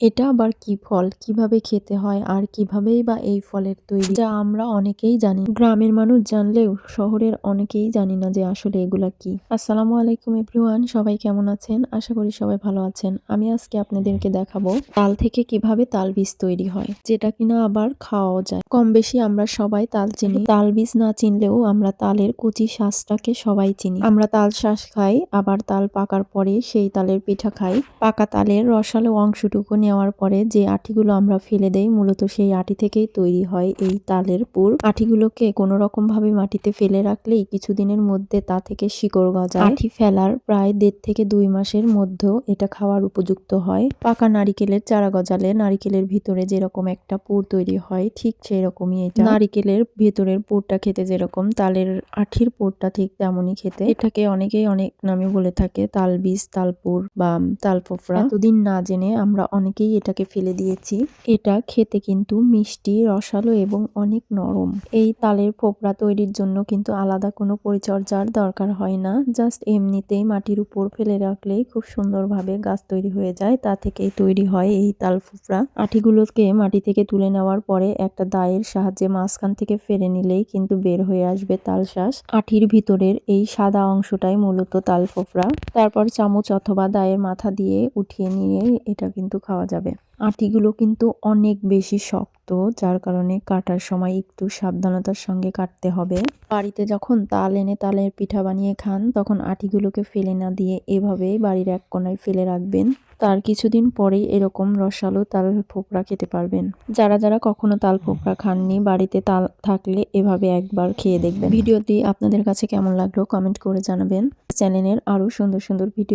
এটা আবার কি ফল? কিভাবে খেতে হয়? আর কিভাবেই বা এই ফলের তৈরি? যা আমরা অনেকেই জানি। গ্রামের মানুষ জানলেও শহরের অনেকেই জানি না যে আসলে এগুলা কি। আসসালামু আলাইকুম এভরিওয়ান, সবাই কেমন আছেন? আশা করি সবাই ভালো আছেন। আমি আজকে আপনাদেরকে দেখাবো তাল থেকে কিভাবে তাল বীজ তৈরি হয়, যেটা কিনা আবার খাওয়াও যায়। কম বেশি আমরা সবাই তাল চিনি। তাল বীজ না চিনলেও আমরা তালের কচি শাঁসটাকে সবাই চিনি। আমরা তাল শাঁস খাই, আবার তাল পাকার পরে সেই তালের পিঠা খাই। পাকা তালের রসালো অংশটুকু নেওয়ার পরে যে আটিগুলো আমরা ফেলে দেই, মূলত সেই আটি থেকেই তৈরি হয় এই তালের পুর। আটিগুলোকে কোনো রকম ভাবে মাটিতে ফেলে রাখলেই কিছুদিনের মধ্যে তা থেকে শিকড় গজায়। আটি ফেলার প্রায় 1.5 থেকে 2 মাসের মধ্যেও এটা খাওয়ার উপযুক্ত হয়। পাকা নারিকেলের চারা গজালে নারিকেলের ভিতরে যেরকম একটা পুর তৈরি হয়, ঠিক সেই রকমই এটা। নারিকেলের ভেতরের পুরটা খেতে যেরকম, তালের আঠির পুরটা ঠিক তেমনই খেতে। এটাকে অনেকেই অনেক নামে বলে থাকে, তাল বীজ, তালপুর বা তাল ফোফরা। এতদিন না জেনে আমরা অনেকেই এটাকে ফেলে দিয়েছি। এটা খেতে কিন্তু মিষ্টি, রসালো এবং অনেক নরম। এই তালের ফোফরা তৈরির জন্য কিন্তু আলাদা কোনো পরিচর্যার দরকার হয় না। জাস্ট এমনিতেই মাটির উপর ফেলে রাখলেই খুব সুন্দরভাবে গাছ তৈরি হয়ে যায়। তা থেকেই তৈরি হয় এই তাল ফোফরা। আঠিগুলোকে মাটি থেকে তুলে নেওয়ার পরে একটা দায়ের সাহায্যে মাঝখান থেকে ফেলে নিলেই কিন্তু বের হয়ে আসবে তাল শাঁস। আঠির ভিতরের এই সাদা অংশটাই মূলত তাল ফোফরা। তারপর চামচ অথবা দায়ের মাথা দিয়ে উঠিয়ে নিয়ে এটা কিন্তু খাওয়া যাবে। আটিগুলো কিন্তু অনেক বেশি শক্ত, যার কারণে কাটার সময় একটু সাবধানতার সঙ্গে কাটতে হবে। বাড়িতে যখন তাল এনে তালের পিঠা বানিয়ে খান, তখন আটিগুলোকে ফেলে না দিয়ে এভাবেই বাড়ির এক কোণায় ফেলে রাখবেন। তার কিছুদিন পরেই এরকম রসালো তাল ফোকরা খেতে পারবেন। যারা যারা কখনো তাল ফোকরা খাননি, বাড়িতে তাল থাকলে এভাবে একবার খেয়ে দেখবেন। ভিডিওটি আপনাদের কাছে কেমন লাগলো কমেন্ট করে জানাবেন। চ্যানেলের আরো সুন্দর সুন্দর ভিডিও